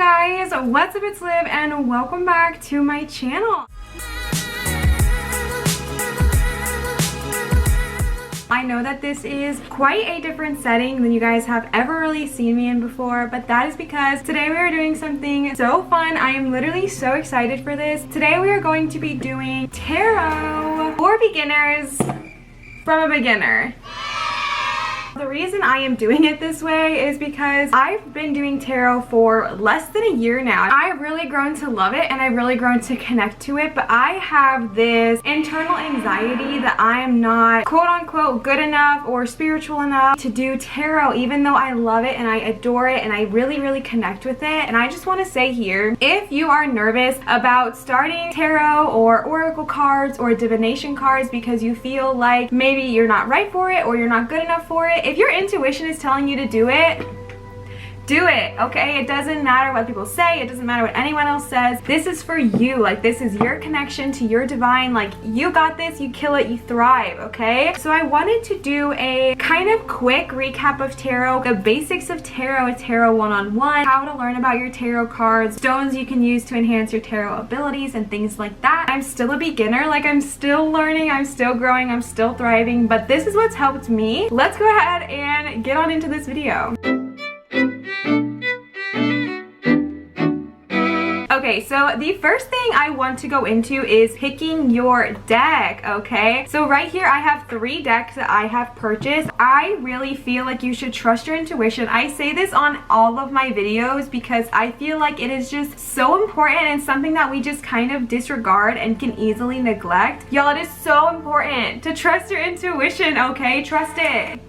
guys, what's up, it's Liv and welcome back to my channel. I know that this is quite a different setting than you guys have ever really seen me in before, but that is because today we are doing something so fun. I am literally so excited for this. Today we are going to be doing tarot for beginners from a beginner. The reason I am doing it this way is because I've been doing tarot for less than a year now. I've really grown to love it and I've really grown to connect to it, but I have this internal anxiety that I am not quote unquote good enough or spiritual enough to do tarot, even though I love it and I adore it and I really connect with it. And I just want to say here, if you are nervous about starting tarot or oracle cards or divination cards because you feel like maybe you're not right for it or you're not good enough for it, if your intuition is telling you to do it, do it, okay? It doesn't matter what people say. It doesn't matter what anyone else says. This is for you. Like, this is your connection to your divine. Like, you got this, you kill it, you thrive, okay? So I wanted to do a kind of quick recap of tarot, the basics of tarot, a tarot one-on-one, how to learn about your tarot cards, stones you can use to enhance your tarot abilities, and things like that. I'm still a beginner. Like, I'm still learning, I'm still growing, I'm still thriving, but this is what's helped me. Let's go ahead and get on into this video. Okay, so the first thing I want to go into is picking your deck, okay? So right here, I have 3 decks that I have purchased. I really feel like you should trust your intuition. I say this on all of my videos because I feel like it is just so important and something that we just kind of disregard and can easily neglect. Y'all, it is so important to trust your intuition, okay? Trust it.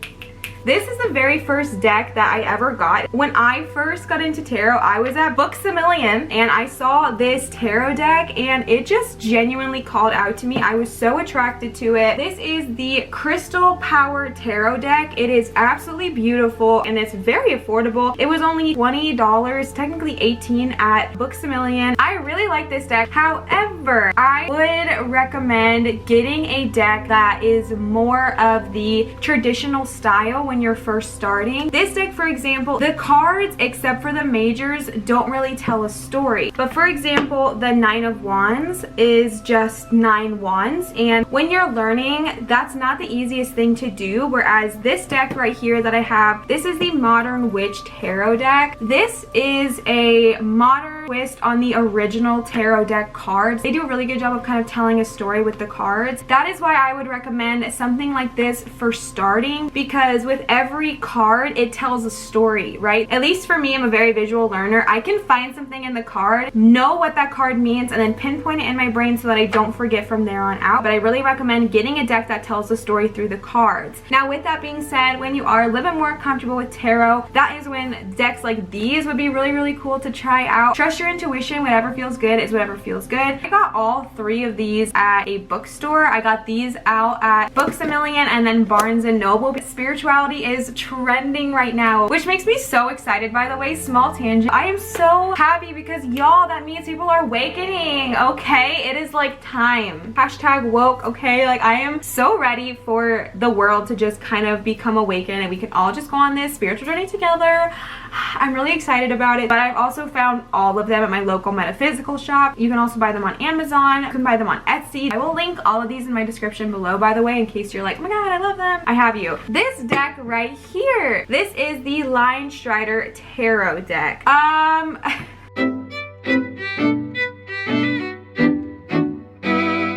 This is the very first deck that I ever got. When I first got into tarot, I was at Books A Million and I saw this tarot deck and it just genuinely called out to me. I was so attracted to it. This is the Crystal Power Tarot deck. It is absolutely beautiful and it's very affordable. It was only $20, technically $18 at Books A Million. I really like this deck. However, I would recommend getting a deck that is more of the traditional style when you're first starting. This deck, for example, the cards, except for the majors, don't really tell a story. But for example, the 9 of Wands is just 9 wands, and when you're learning, that's not the easiest thing to do, whereas this deck right here that I have, this is the Modern Witch Tarot deck. This is a modern twist on the original tarot deck cards. They do a really good job of kind of telling a story with the cards. That is why I would recommend something like this for starting, because with every card it tells a story, right? At least for me, I'm a very visual learner. I can find something in the card, know what that card means, and then pinpoint it in my brain so that I don't forget from there on out. But I really recommend getting a deck that tells the story through the cards. Now, with that being said, when you are a little bit more comfortable with tarot, that is when decks like these would be really cool to try out. Trust your intuition. Whatever feels good is whatever feels good. I got all 3 of these at a bookstore. I got these out at Books A Million and then Barnes & Noble. Spirituality is trending right now, which makes me so excited. By the way, small tangent, I am so happy because y'all, that means people are awakening, okay? It is like time. Hashtag woke, okay? Like, I am so ready for the world to just kind of become awakened and we can all just go on this spiritual journey together. I'm really excited about it, but I've also found all of them at my local metaphysical shop. You can also buy them on Amazon. You can buy them on Etsy. I will link all of these in my description below, by the way, in case you're like, oh my god, I love them. I have you. This deck right here, this is the Lion Strider Tarot deck.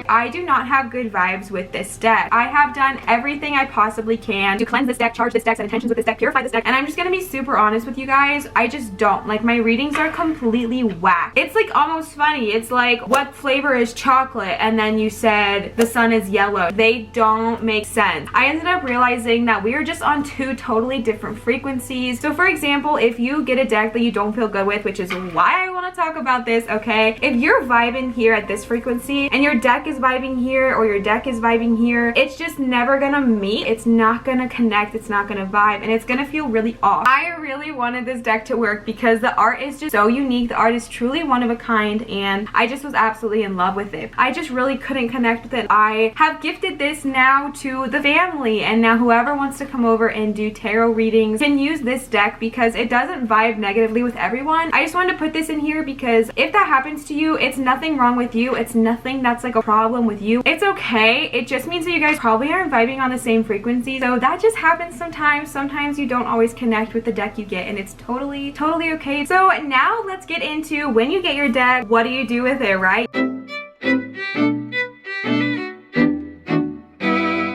I do not have good vibes with this deck. I have done everything I possibly can to cleanse this deck, charge this deck, set intentions with this deck, purify this deck, and I'm just gonna be super honest with you guys. I just don't. Like, my readings are completely whack. It's like almost funny. It's like, what flavor is chocolate? And then you said the sun is yellow. They don't make sense. I ended up realizing that we are just on 2 totally different frequencies. So for example, if you get a deck that you don't feel good with, which is why I want to talk about this, okay? If you're vibing here at this frequency and your deck is vibing vibing here or your deck is vibing here, it's just never gonna meet. It's not gonna connect. It's not gonna vibe, and it's gonna feel really off. I really wanted this deck to work because the art is just so unique. The art is truly one of a kind, and I just was absolutely in love with it. I just really couldn't connect with it. I have gifted this now to the family, and now whoever wants to come over and do tarot readings can use this deck because it doesn't vibe negatively with everyone. I just wanted to put this in here because if that happens to you, it's nothing wrong with you. It's nothing that's like a problem with you. It's okay. It just means that you guys probably aren't vibing on the same frequency. So that just happens sometimes. Sometimes you don't always connect with the deck you get, and it's totally okay. So now let's get into when you get your deck, what do you do with it, right?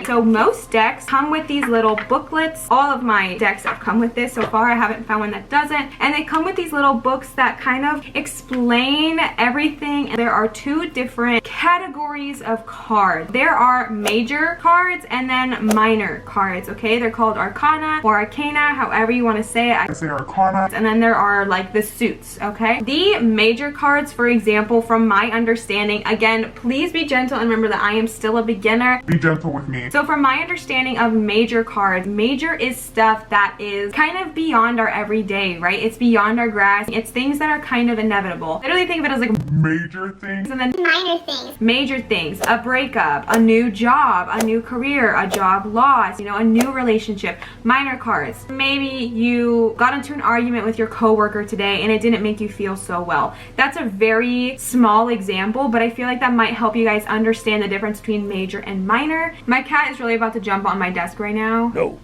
So most decks come with these little booklets. All of my decks have come with this so far. I haven't found one that doesn't. And they come with these little books that kind of explain everything. And there are two different categories of cards. There are major cards and then minor cards, okay? They're called Arcana or Arcana, however you want to say it. I say Arcana. And then there are like the suits, okay? The major cards, for example, from my understanding, again, please be gentle and remember that I am still a beginner. Be gentle with me. So from my understanding of major cards, major is stuff that is kind of beyond our everyday, right? It's beyond our grasp. It's things that are kind of inevitable. Literally think of it as like major things and then minor things. Major things, a breakup, a new job, a new career, a job loss, you know, a new relationship. Minor cards, maybe you got into an argument with your coworker today and it didn't make you feel so well. That's a very small example, but I feel like that might help you guys understand the difference between major and minor. My cat is really about to jump on my desk right now. No.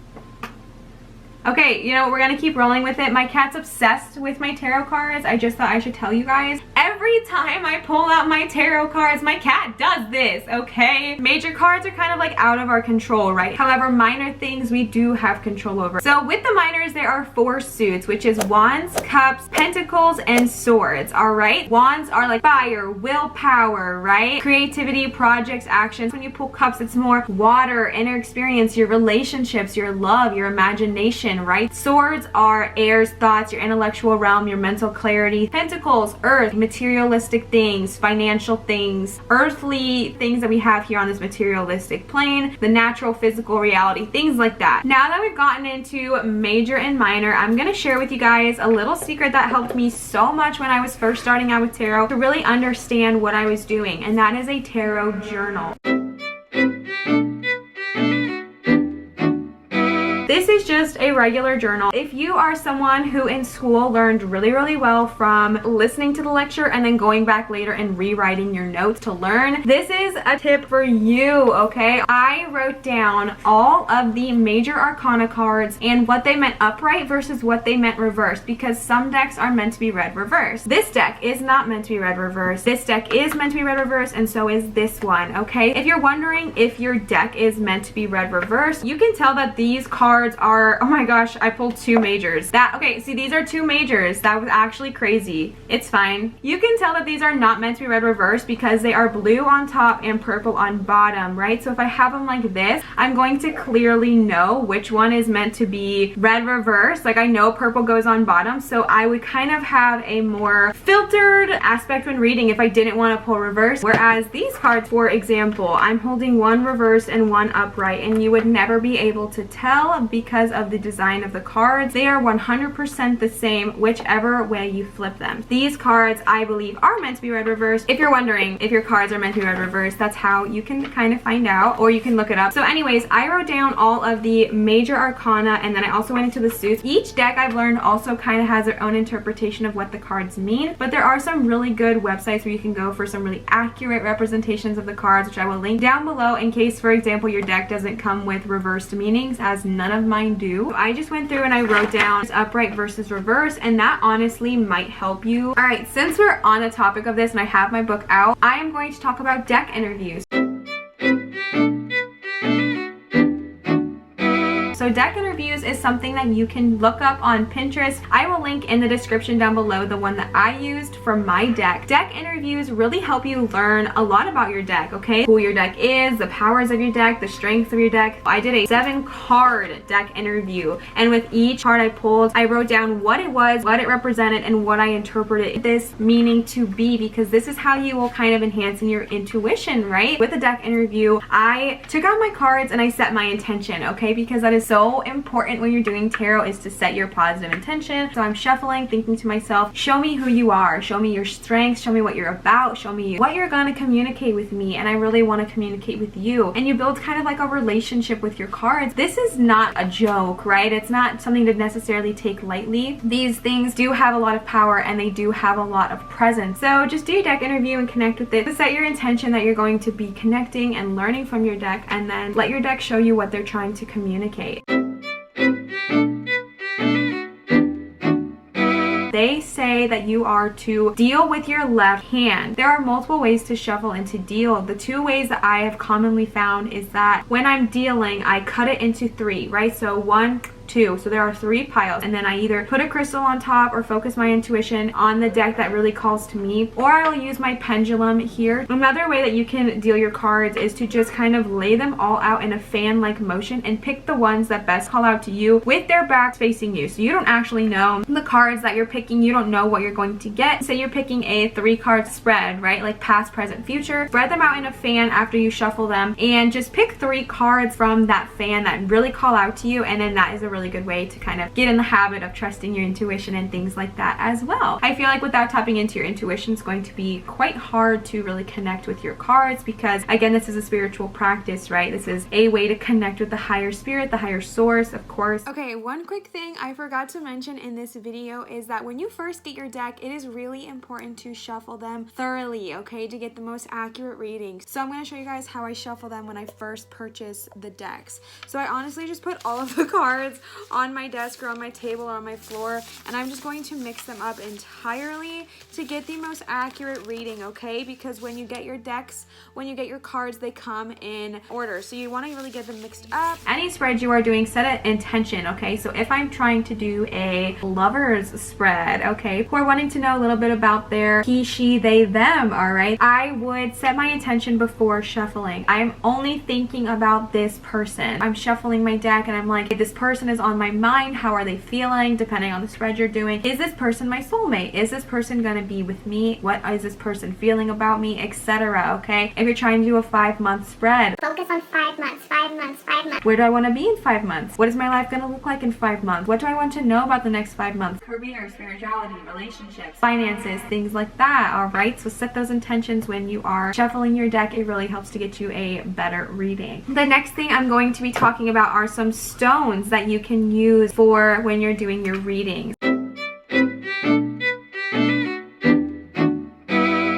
Okay, you know, we're gonna keep rolling with it. My cat's obsessed with my tarot cards. I just thought I should tell you guys. Every time I pull out my tarot cards, my cat does this, okay? Major cards are kind of like out of our control, right? However, minor things we do have control over. So with the minors, there are 4 suits, which is Wands, Cups, Pentacles, and Swords, all right? Wands are like fire, willpower, right? Creativity, projects, actions. When you pull Cups, it's more water, inner experience, your relationships, your love, your imagination, right? Swords are air's thoughts, your intellectual realm, your mental clarity. Pentacles, earth, materialistic things, financial things, earthly things that we have here on this materialistic plane, the natural physical reality, things like that. Now that we've gotten into major and minor, I'm gonna share with you guys a little secret that helped me so much when I was first starting out with tarot to really understand what I was doing, and that is a tarot journal. This is just a regular journal. If you are someone who in school learned really well from listening to the lecture and then going back later and rewriting your notes to learn, this is a tip for you, okay? I wrote down all of the major arcana cards and what they meant upright versus what they meant reverse, because some decks are meant to be read reverse. This deck is not meant to be read reverse. This deck is meant to be read reverse, and so is this one, okay? If you're wondering if your deck is meant to be read reverse, you can tell that these cards are, oh my gosh, I pulled 2 majors. Okay, see, these are 2 majors. That was actually crazy. It's fine. You can tell that these are not meant to be read reverse because they are blue on top and purple on bottom, right? So if I have them like this, I'm going to clearly know which one is meant to be read reverse. Like, I know purple goes on bottom, so I would kind of have a more filtered aspect when reading if I didn't want to pull reverse. Whereas these cards, for example, I'm holding one reverse and one upright, and you would never be able to tell because of the design of the cards. They are 100% the same whichever way you flip them. These cards, I believe, are meant to be read reverse. If you're wondering if your cards are meant to be read reverse, that's how you can kind of find out, or you can look it up. So anyways, I wrote down all of the major arcana, and then I also went into the suits. Each deck, I've learned, also kind of has their own interpretation of what the cards mean, but there are some really good websites where you can go for some really accurate representations of the cards, which I will link down below in case, for example, your deck doesn't come with reversed meanings, as none of mine do. So I just went through and I wrote down upright versus reverse, and that honestly might help you. All right, since we're on the topic of this and I have my book out, I am going to talk about deck interviews. So deck interviews interviews is something that you can look up on Pinterest. I will link in the description down below the one that I used for my deck. Deck interviews really help you learn a lot about your deck, okay? Who your deck is, the powers of your deck, the strengths of your deck. I did a 7-card deck interview, and with each card I pulled, I wrote down what it was, what it represented, and what I interpreted this meaning to be, because this is how you will kind of enhance in your intuition, right? With a deck interview, I took out my cards and I set my intention, okay? Because that is so important when you're doing tarot, is to set your positive intention. So I'm shuffling, thinking to myself, show me who you are, show me your strengths, show me what you're about, show me what you're going to communicate with me, and I really want to communicate with you. And you build kind of like a relationship with your cards. This is not a joke, right? It's not something to necessarily take lightly. These things do have a lot of power and they do have a lot of presence. So just do your deck interview and connect with it. Set your intention that you're going to be connecting and learning from your deck, and then let your deck show you what they're trying to communicate. They say that you are to deal with your left hand. There are multiple ways to shuffle and to deal. The 2 ways that I have commonly found is that when I'm dealing, I cut it into 3, right? So 1, 2. So there are 3 piles, and then I either put a crystal on top or focus my intuition on the deck that really calls to me, or I'll use my pendulum here. Another way that you can deal your cards is to just kind of lay them all out in a fan-like motion and pick the ones that best call out to you with their backs facing you. So you don't actually know the cards that you're picking. You don't know what you're going to get. Say you're picking a 3-card spread, right? Like past, present, future. Spread them out in a fan after you shuffle them, and just pick 3 cards from that fan that really call out to you, and then that is a really good way to kind of get in the habit of trusting your intuition and things like that as well. I feel like without tapping into your intuition, it's going to be quite hard to really connect with your cards, because again, this is a spiritual practice, right? This is a way to connect with the higher spirit, the higher source, of course. Okay, one quick thing I forgot to mention in this video is that when you first get your deck, it is really important to shuffle them thoroughly, okay, to get the most accurate readings. So I'm going to show you guys how I shuffle them when I first purchase the decks. So I honestly just put all of the cards on my desk or on my table or on my floor, and I'm just going to mix them up entirely to get the most accurate reading, okay? Because when you get your decks, when you get your cards, they come in order, so you want to really get them mixed up. Any spread you are doing, set an intention, okay? So if I'm trying to do a lover's spread, okay, who are wanting to know a little bit about their he, she, they, them, all right, I would set my intention before shuffling. I'm only thinking about this person. I'm shuffling my deck and I'm like, hey, this person is on my mind. How are they feeling? Depending on the spread you're doing. Is this person my soulmate? Is this person gonna be with me? What is this person feeling about me, etc.? Okay, if you're trying to do a 5-month spread, focus on 5 months, 5 months, 5 months. Where do I want to be in 5 months? What is my life gonna look like in 5 months? What do I want to know about the next 5 months? Career, spirituality, relationships, finances, things like that. All right, so set those intentions when you are shuffling your deck. It really helps to get you a better reading. The next thing I'm going to be talking about are some stones that you can use for when you're doing your readings.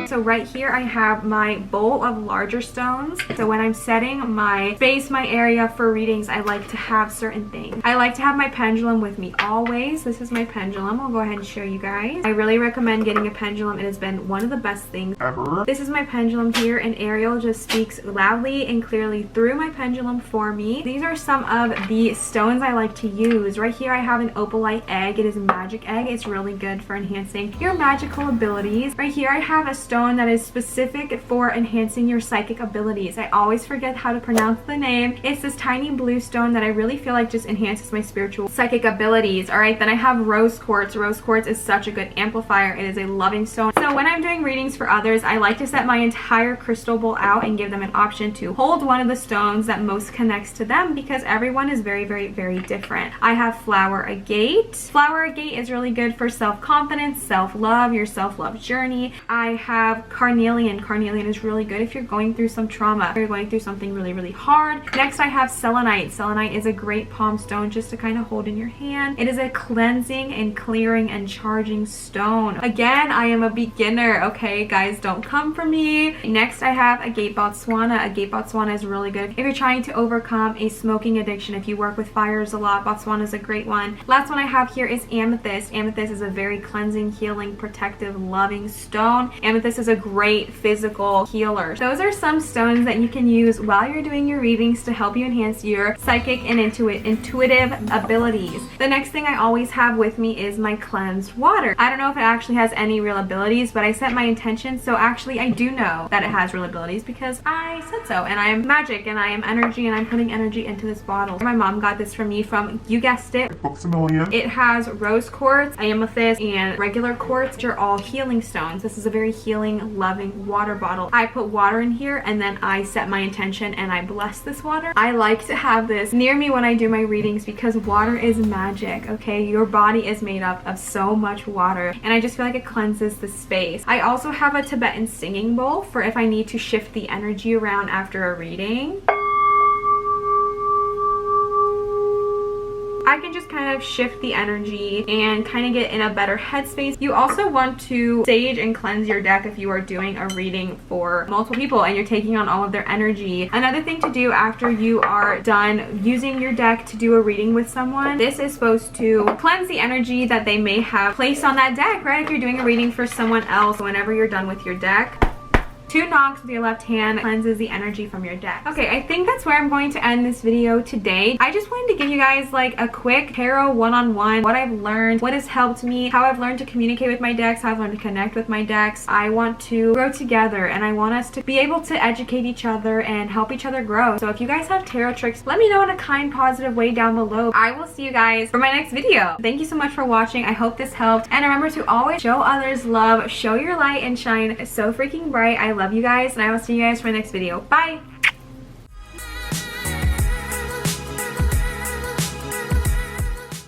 So right here I have my bowl of larger stones. So when I'm setting my space, my area for readings, I like to have certain things. I like to have my pendulum with me always. This is my pendulum. I'll go ahead and show you guys. I really recommend getting a pendulum. It has been one of the best things ever. This is my pendulum here, and Ariel just speaks loudly and clearly through my pendulum for me. These are some of the stones I like to use. Right here I have an opalite egg. It is a magic egg. It's really good for enhancing your magical abilities. Right here I have a stone that is specific for enhancing your psychic abilities. I always forget how to pronounce the name. It's this tiny blue stone that I really feel like just enhances my spiritual psychic abilities. All right, then I have rose quartz. Rose quartz is such a good amplifier. It is a loving stone. So when I'm doing readings for others, I like to set my entire crystal bowl out and give them an option to hold one of the stones that most connects to them, because everyone is very, very, very different. I have flower agate. Flower agate is really good for self-confidence, self-love, your self-love journey. I have carnelian. Carnelian is really good if you're going through some trauma, if you're going through something really, really hard. Next I have selenite. Selenite is a great palm stone just to kind of hold in your hand. It is a cleansing and clearing and charging stone. Again, I am a beginner, okay? Guys, don't come for me. Next I have agate Botswana. Agate Botswana is really good if you're trying to overcome a smoking addiction. If you work with fires a lot, Botswana is a great one. Last one I have here is amethyst. Amethyst is a very cleansing, healing, protective, loving stone. Amethyst is is a great physical healer. Those are some stones that you can use while you're doing your readings to help you enhance your psychic and intuitive abilities. The next thing I always have with me is my cleansed water. I don't know if it actually has any real abilities, but I set my intention, so actually I do know that it has real abilities because I said so, and I am magic and I am energy and I'm putting energy into this bottle. My mom got this for me from, you guessed it, Books a Million. It has rose quartz, amethyst, and regular quartz, which are all healing stones. This is a very healing, loving water bottle. I put water in here and then I set my intention and I bless this water. I like to have this near me when I do my readings because water is magic, okay? Your body is made up of so much water, and I just feel like it cleanses the space. I also have a Tibetan singing bowl for if I need to shift the energy around after a reading. I can just kind of shift the energy and kind of get in a better headspace. You also want to sage and cleanse your deck if you are doing a reading for multiple people and you're taking on all of their energy. Another thing to do after you are done using your deck to do a reading with someone, this is supposed to cleanse the energy that they may have placed on that deck, right? If you're doing a reading for someone else, whenever you're done with your deck, 2 knocks with your left hand cleanses the energy from your deck. Okay, I think that's where I'm going to end this video today. I just wanted to give you guys like a quick tarot one-on-one, what I've learned, what has helped me, how I've learned to communicate with my decks, how I've learned to connect with my decks. I want to grow together and I want us to be able to educate each other and help each other grow. So if you guys have tarot tricks, let me know in a kind, positive way down below. I will see you guys for my next video. Thank you so much for watching. I hope this helped. And remember to always show others love, show your light and shine so freaking bright. I love you guys, and I will see you guys for my next video. Bye!